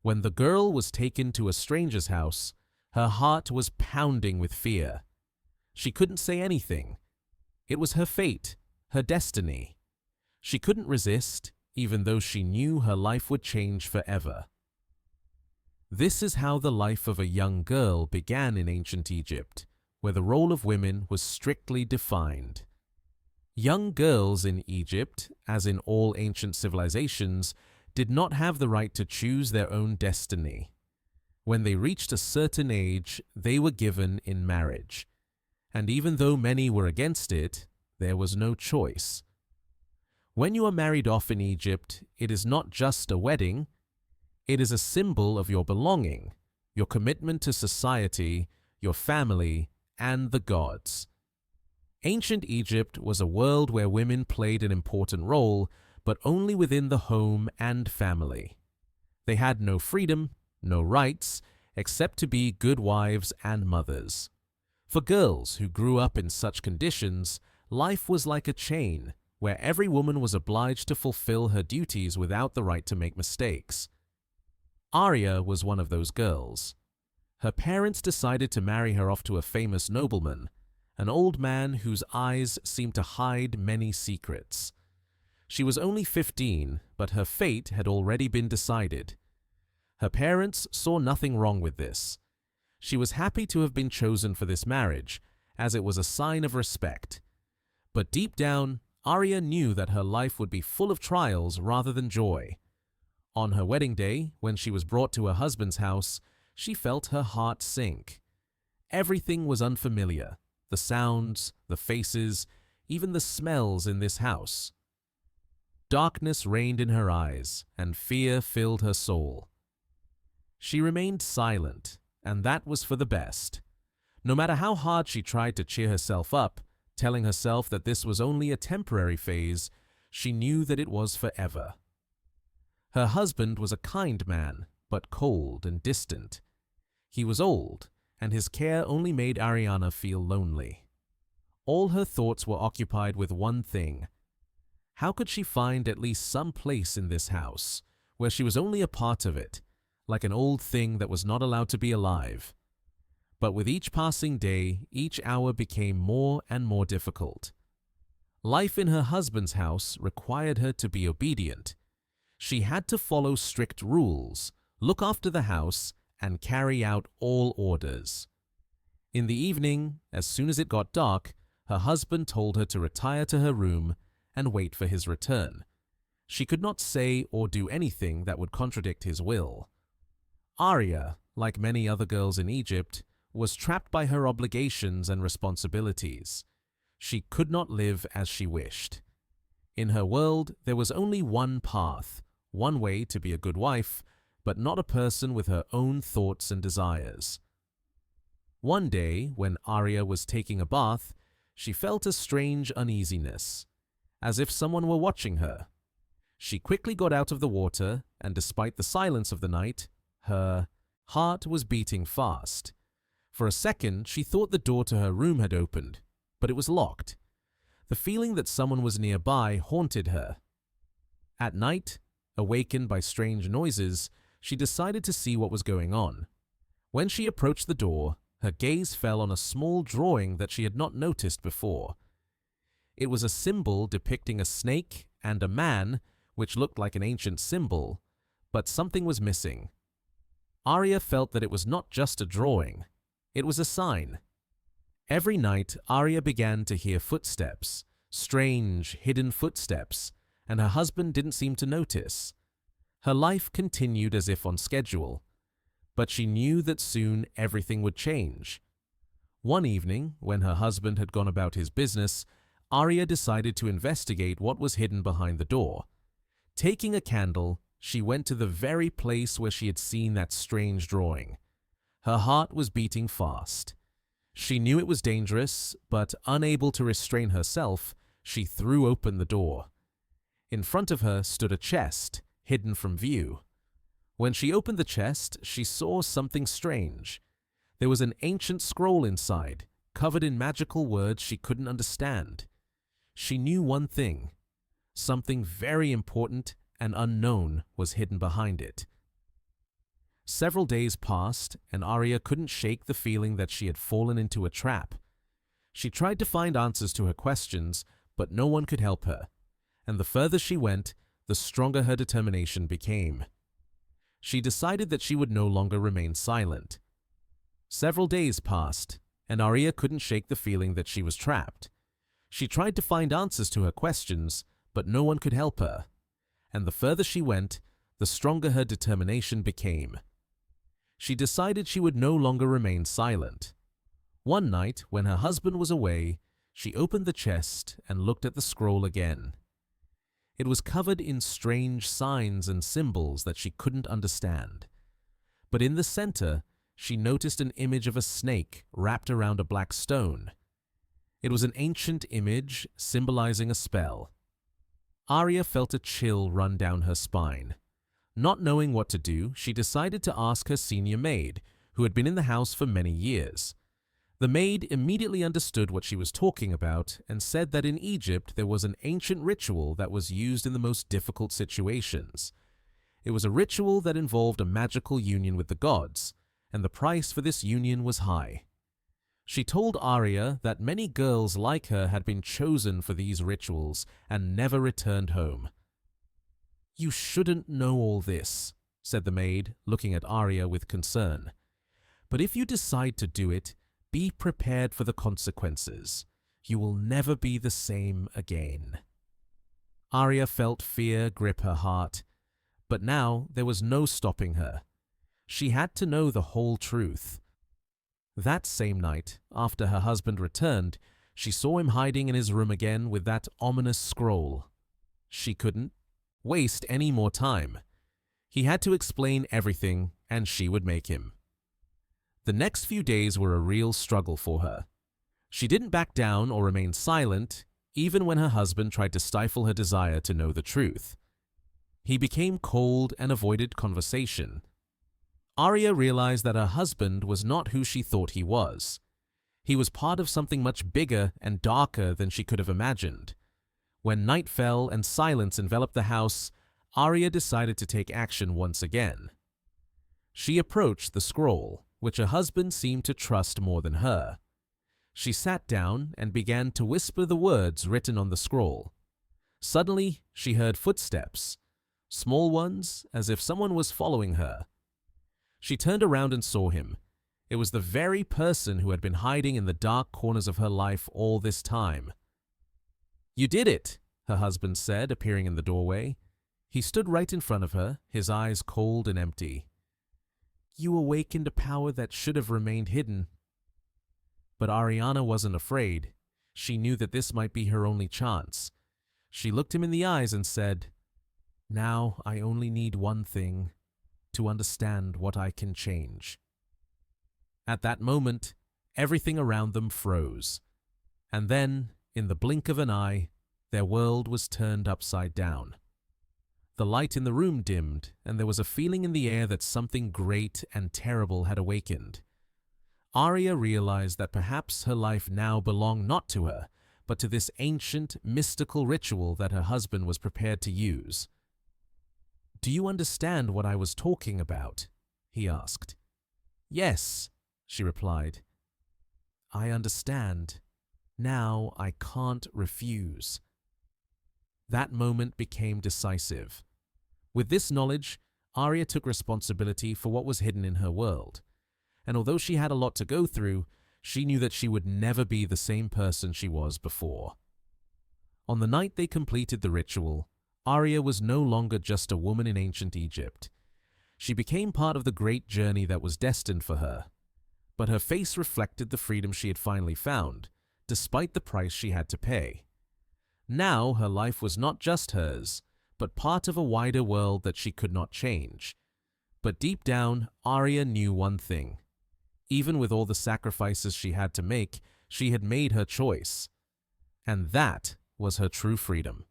When the girl was taken to a stranger's house, her heart was pounding with fear. She couldn't say anything. It was her fate, her destiny. She couldn't resist, even though she knew her life would change forever. This is how the life of a young girl began in ancient Egypt, where the role of women was strictly defined. Young girls in Egypt, as in all ancient civilizations, did not have the right to choose their own destiny. When they reached a certain age, they were given in marriage. And even though many were against it, there was no choice. When you are married off in Egypt, it is not just a wedding. It is a symbol of your belonging, your commitment to society, your family, and the gods. Ancient Egypt was a world where women played an important role, but only within the home and family. They had no freedom, no rights, except to be good wives and mothers. For girls who grew up in such conditions, life was like a chain, where every woman was obliged to fulfill her duties without the right to make mistakes. Arya was one of those girls. Her parents decided to marry her off to a famous nobleman, an old man whose eyes seemed to hide many secrets. She was only 15, but her fate had already been decided. Her parents saw nothing wrong with this. She was happy to have been chosen for this marriage, as it was a sign of respect. But deep down, Arya knew that her life would be full of trials rather than joy. On her wedding day, when she was brought to her husband's house, she felt her heart sink. Everything was unfamiliar, the sounds, the faces, even the smells in this house. Darkness reigned in her eyes, and fear filled her soul. She remained silent, and that was for the best. No matter how hard she tried to cheer herself up, telling herself that this was only a temporary phase, she knew that it was forever. Her husband was a kind man, but cold and distant. He was old, and his care only made Ariana feel lonely. All her thoughts were occupied with one thing. How could she find at least some place in this house, where she was only a part of it, like an old thing that was not allowed to be alive? But with each passing day, each hour became more and more difficult. Life in her husband's house required her to be obedient. She had to follow strict rules, look after the house, and carry out all orders. In the evening, as soon as it got dark, her husband told her to retire to her room and wait for his return. She could not say or do anything that would contradict his will. Arya, like many other girls in Egypt, was trapped by her obligations and responsibilities. She could not live as she wished. In her world, there was only one path, one way to be a good wife, but not a person with her own thoughts and desires. One day, when Arya was taking a bath, she felt a strange uneasiness, as if someone were watching her. She quickly got out of the water, and despite the silence of the night, her heart was beating fast. For a second, she thought the door to her room had opened, but it was locked. The feeling that someone was nearby haunted her. At night, awakened by strange noises, she decided to see what was going on. When she approached the door, her gaze fell on a small drawing that she had not noticed before. It was a symbol depicting a snake and a man, which looked like an ancient symbol, but something was missing. Arya felt that it was not just a drawing. It was a sign. Every night, Arya began to hear footsteps, strange, hidden footsteps, and her husband didn't seem to notice. Her life continued as if on schedule, but she knew that soon everything would change. One evening, when her husband had gone about his business, Arya decided to investigate what was hidden behind the door. Taking a candle, she went to the very place where she had seen that strange drawing. Her heart was beating fast. She knew it was dangerous, but unable to restrain herself, she threw open the door. In front of her stood a chest, hidden from view. When she opened the chest, she saw something strange. There was an ancient scroll inside, covered in magical words she couldn't understand. She knew one thing. Something very important and unknown was hidden behind it. Several days passed, and Arya couldn't shake the feeling that she had fallen into a trap. She tried to find answers to her questions, but no one could help her, and the further she went, the stronger her determination became. She decided that she would no longer remain silent. Several days passed, and Arya couldn't shake the feeling that she was trapped. She tried to find answers to her questions, but no one could help her, and the further she went, the stronger her determination became. She decided she would no longer remain silent. One night, when her husband was away, she opened the chest and looked at the scroll again. It was covered in strange signs and symbols that she couldn't understand. But in the center, she noticed an image of a snake wrapped around a black stone. It was an ancient image symbolizing a spell. Arya felt a chill run down her spine. Not knowing what to do, she decided to ask her senior maid, who had been in the house for many years. The maid immediately understood what she was talking about and said that in Egypt there was an ancient ritual that was used in the most difficult situations. It was a ritual that involved a magical union with the gods, and the price for this union was high. She told Arya that many girls like her had been chosen for these rituals and never returned home. "You shouldn't know all this," said the maid, looking at Arya with concern. "But if you decide to do it, be prepared for the consequences. You will never be the same again." Arya felt fear grip her heart, but now there was no stopping her. She had to know the whole truth. That same night, after her husband returned, she saw him hiding in his room again with that ominous scroll. She couldn't waste any more time. He had to explain everything, and she would make him. The next few days were a real struggle for her. She didn't back down or remain silent, even when her husband tried to stifle her desire to know the truth. He became cold and avoided conversation. Arya realized that her husband was not who she thought he was. He was part of something much bigger and darker than she could have imagined. When night fell and silence enveloped the house, Arya decided to take action once again. She approached the scroll, which her husband seemed to trust more than her. She sat down and began to whisper the words written on the scroll. Suddenly, she heard footsteps, small ones, as if someone was following her. She turned around and saw him. It was the very person who had been hiding in the dark corners of her life all this time. "You did it," her husband said, appearing in the doorway. He stood right in front of her, his eyes cold and empty. "You awakened a power that should have remained hidden." But Ariana wasn't afraid. She knew that this might be her only chance. She looked him in the eyes and said, "Now I only need one thing, to understand what I can change." At that moment, everything around them froze. And then, in the blink of an eye, their world was turned upside down. The light in the room dimmed, and there was a feeling in the air that something great and terrible had awakened. Arya realized that perhaps her life now belonged not to her, but to this ancient, mystical ritual that her husband was prepared to use. "Do you understand what I was talking about?" he asked. "Yes," she replied. "I understand. Now I can't refuse." That moment became decisive. With this knowledge, Arya took responsibility for what was hidden in her world. And although she had a lot to go through, she knew that she would never be the same person she was before. On the night they completed the ritual, Arya was no longer just a woman in ancient Egypt. She became part of the great journey that was destined for her. But her face reflected the freedom she had finally found, despite the price she had to pay. Now her life was not just hers, but part of a wider world that she could not change. But deep down, Arya knew one thing. Even with all the sacrifices she had to make, she had made her choice. And that was her true freedom.